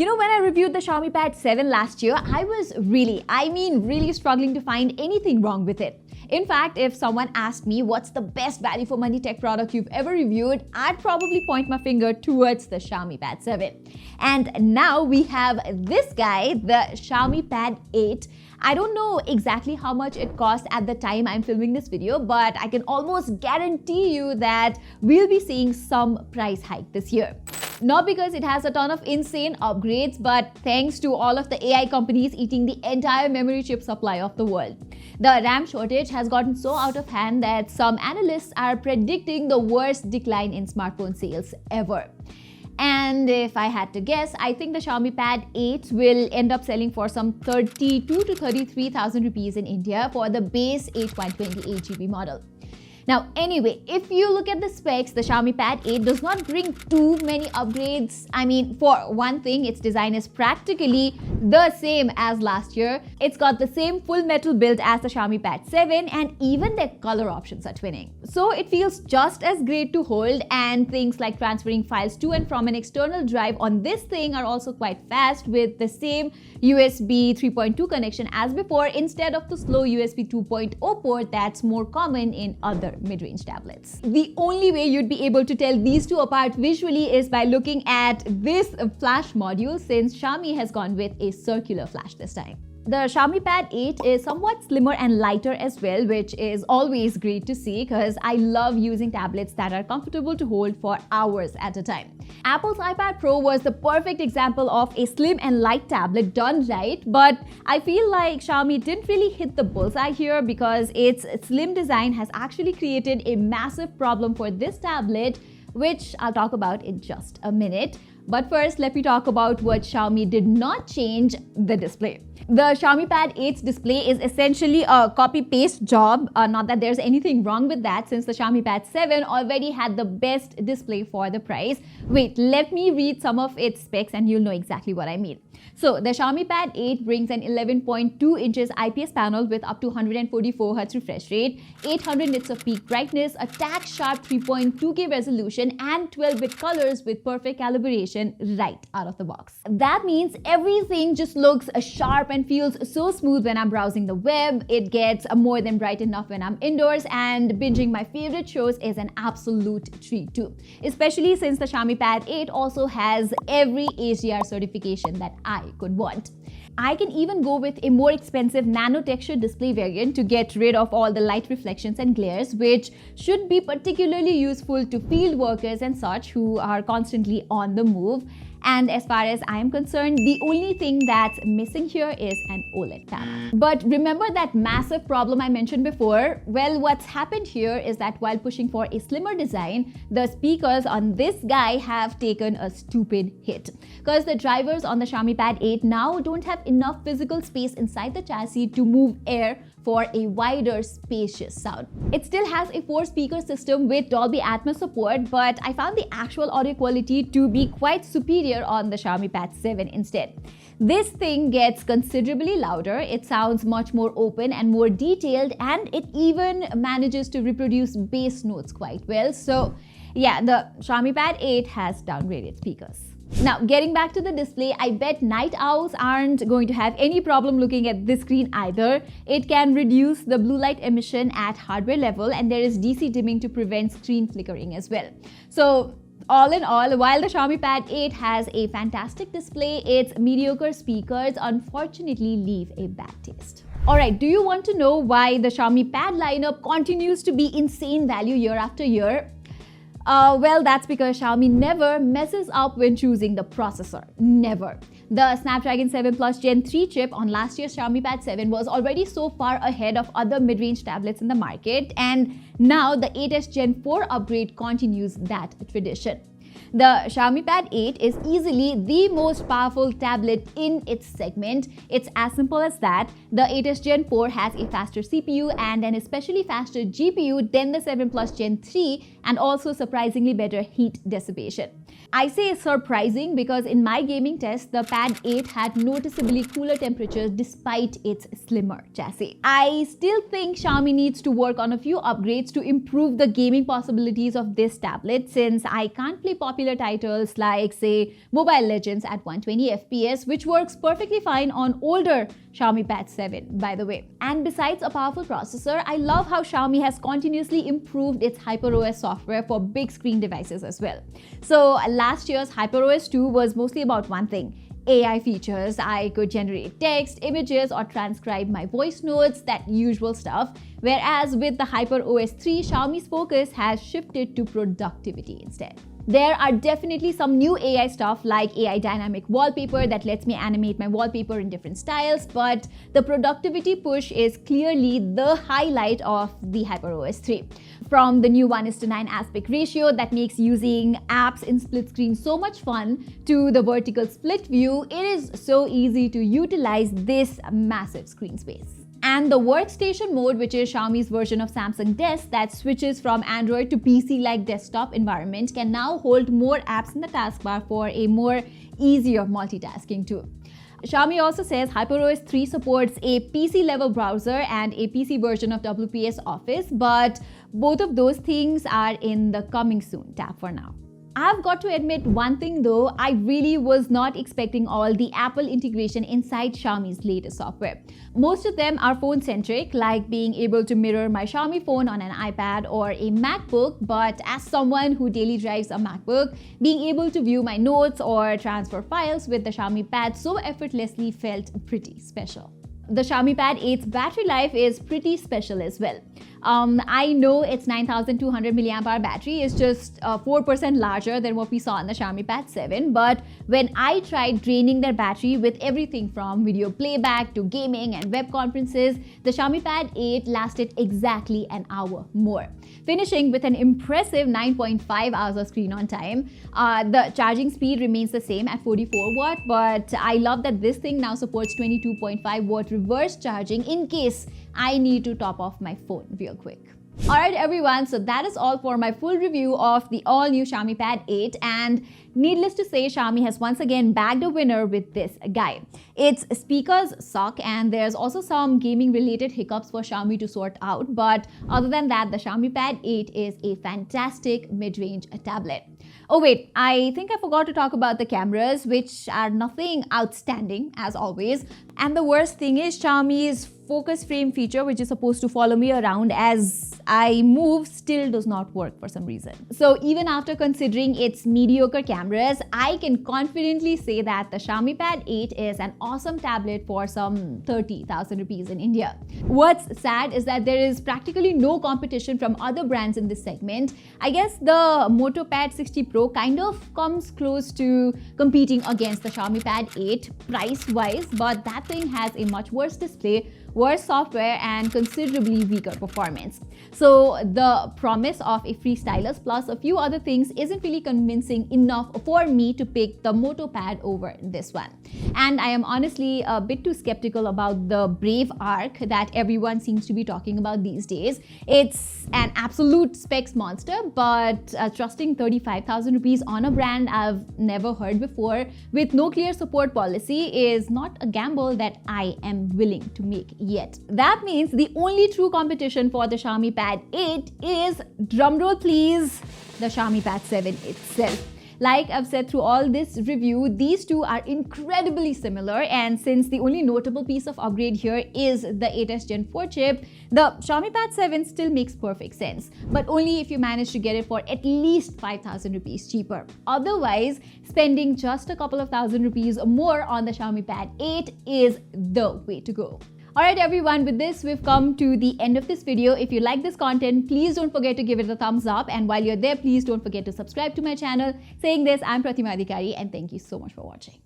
When I reviewed the Xiaomi Pad 7 last year, I was really struggling to find anything wrong with it. In fact, if someone asked me what's the best value for money tech product you've ever reviewed, I'd probably point my finger towards the Xiaomi Pad 7. And now we have this guy, the Xiaomi Pad 8. I don't know exactly how much it cost at the time I'm filming this video, but I can almost guarantee you that we'll be seeing some price hike this year. Not because it has a ton of insane upgrades, but thanks to all of the AI companies eating the entire memory chip supply of the world. The RAM shortage has gotten so out of hand that some analysts are predicting the worst decline in smartphone sales ever. And if I had to guess, I think the Xiaomi Pad 8 will end up selling for some 32 to 33,000 rupees in India for the base 8.28GB model. Now, anyway, if you look at the specs, the Xiaomi Pad 8 does not bring too many upgrades. I mean, for one thing, its design is practically the same as last year. It's got the same full metal build as the Xiaomi Pad 7, and even their color options are twinning. So it feels just as great to hold, and things like transferring files to and from an external drive on this thing are also quite fast with the same USB 3.2 connection as before, instead of the slow USB 2.0 port that's more common in other mid-range tablets. The only way you'd be able to tell these two apart visually is by looking at this flash module, since Xiaomi has gone with a circular flash this time. The Xiaomi Pad 8 is somewhat slimmer and lighter as well, which is always great to see because I love using tablets that are comfortable to hold for hours at a time. Apple's iPad Pro was the perfect example of a slim and light tablet done right, but I feel like Xiaomi didn't really hit the bullseye here because its slim design has actually created a massive problem for this tablet, which I'll talk about in just a minute. But first, let me talk about what Xiaomi did not change: the display. The Xiaomi Pad 8's display is essentially a copy-paste job. Not that there's anything wrong with that, since the Xiaomi Pad 7 already had the best display for the price. Wait, let me read some of its specs and you'll know exactly what I mean. So, the Xiaomi Pad 8 brings an 11.2 inches IPS panel with up to 144Hz refresh rate, 800 nits of peak brightness, a tack-sharp 3.2K resolution, and 12-bit colors with perfect calibration right out of the box. That means everything just looks sharp and feels so smooth when I'm browsing the web. It gets more than bright enough when I'm indoors, and binging my favorite shows is an absolute treat too. Especially since the Xiaomi Pad 8 also has every HDR certification that I could want. I can even go with a more expensive nano texture display variant to get rid of all the light reflections and glares, which should be particularly useful to field workers and such who are constantly on the move. And as far as I am concerned, the only thing that's missing here is an OLED panel. But remember that massive problem I mentioned before? Well, what's happened here is that while pushing for a slimmer design, the speakers on this guy have taken a stupid hit. Because the drivers on the Xiaomi Pad 8 now don't have enough physical space inside the chassis to move air for a wider, spacious sound. It still has a 4-speaker system with Dolby Atmos support, but I found the actual audio quality to be quite superior on the Xiaomi Pad 7 instead. This thing gets considerably louder, it sounds much more open and more detailed, and it even manages to reproduce bass notes quite well. So yeah, the Xiaomi Pad 8 has downgraded speakers. Now, getting back to the display, I bet night owls aren't going to have any problem looking at this screen either. It can reduce the blue light emission at hardware level, and there is DC dimming to prevent screen flickering as well. So, all in all, while the Xiaomi Pad 8 has a fantastic display, its mediocre speakers unfortunately leave a bad taste. Alright, do you want to know why the Xiaomi Pad lineup continues to be insane value year after year? Well, that's because Xiaomi never messes up when choosing the processor. Never. The Snapdragon 7 Plus Gen 3 chip on last year's Xiaomi Pad 7 was already so far ahead of other mid-range tablets in the market, and now the 8S Gen 4 upgrade continues that tradition. The Xiaomi Pad 8 is easily the most powerful tablet in its segment. It's as simple as that. The 8S Gen 4 has a faster CPU and an especially faster GPU than the 7 Plus Gen 3, and also surprisingly better heat dissipation. I say surprising because in my gaming test, the Pad 8 had noticeably cooler temperatures despite its slimmer chassis. I still think Xiaomi needs to work on a few upgrades to improve the gaming possibilities of this tablet, since I can't play popular titles like, say, Mobile Legends at 120 FPS, which works perfectly fine on older Xiaomi Pad 7, by the way. And besides a powerful processor, I love how Xiaomi has continuously improved its HyperOS software for big screen devices as well. So last year's HyperOS 2 was mostly about one thing: AI features. I could generate text, images, or transcribe my voice notes, that usual stuff. Whereas with the HyperOS 3, Xiaomi's focus has shifted to productivity instead. There are definitely some new AI stuff like AI dynamic wallpaper that lets me animate my wallpaper in different styles, but the productivity push is clearly the highlight of the HyperOS 3. From the new 1:9 aspect ratio that makes using apps in split screen so much fun, to the vertical split view, it is so easy to utilize this massive screen space. And the workstation mode, which is Xiaomi's version of Samsung Desk that switches from Android to PC-like desktop environment, can now hold more apps in the taskbar for a more easier multitasking too. Xiaomi also says HyperOS 3 supports a PC-level browser and a PC version of WPS Office, but both of those things are in the coming soon tab for now. I've got to admit one thing though, I really was not expecting all the Apple integration inside Xiaomi's latest software. Most of them are phone-centric, like being able to mirror my Xiaomi phone on an iPad or a MacBook, but as someone who daily drives a MacBook, being able to view my notes or transfer files with the Xiaomi Pad so effortlessly felt pretty special. The Xiaomi Pad 8's battery life is pretty special as well. I know its 9200 mAh battery is just 4% larger than what we saw on the Xiaomi Pad 7, but when I tried draining their battery with everything from video playback to gaming and web conferences, the Xiaomi Pad 8 lasted exactly an hour more, finishing with an impressive 9.5 hours of screen on time. The charging speed remains the same at 44 watt, but I love that this thing now supports 22.5 watt reverse charging in case I need to top off my phone real quick. Alright everyone, so that is all for my full review of the all-new Xiaomi Pad 8, and needless to say, Xiaomi has once again bagged a winner with this guy. Its speakers suck, and there's also some gaming-related hiccups for Xiaomi to sort out, but other than that, the Xiaomi Pad 8 is a fantastic mid-range tablet. Oh wait, I think I forgot to talk about the cameras, which are nothing outstanding as always. And the worst thing is Xiaomi's focus frame feature, which is supposed to follow me around as I move, still does not work for some reason. So even after considering its mediocre cameras, I can confidently say that the Xiaomi Pad 8 is an awesome tablet for some 30,000 rupees in India. What's sad is that there is practically no competition from other brands in this segment. I guess the Moto Pad 60 Pro kind of comes close to competing against the Xiaomi Pad 8 price-wise, but that thing has a much worse display, worse software, and considerably weaker performance. So the promise of a free stylus plus a few other things isn't really convincing enough for me to pick the Moto Pad over this one. And I am honestly a bit too skeptical about the Brave Arc that everyone seems to be talking about these days. It's an absolute specs monster, but trusting 35,000 rupees on a brand I've never heard before with no clear support policy is not a gamble that I am willing to make yet. That means the only true competition for the Xiaomi Pad 8 is, drumroll please, the Xiaomi Pad 7 itself. Like I've said through all this review, these two are incredibly similar, and since the only notable piece of upgrade here is the 8S Gen 4 chip, the Xiaomi Pad 7 still makes perfect sense, but only if you manage to get it for at least 5,000 rupees cheaper. Otherwise, spending just a couple of thousand rupees more on the Xiaomi Pad 8 is the way to go. Alright everyone, with this we've come to the end of this video. If you like this content, please don't forget to give it a thumbs up, and while you're there, please don't forget to subscribe to my channel. Saying this, I'm Pratima Adhikari, and thank you so much for watching.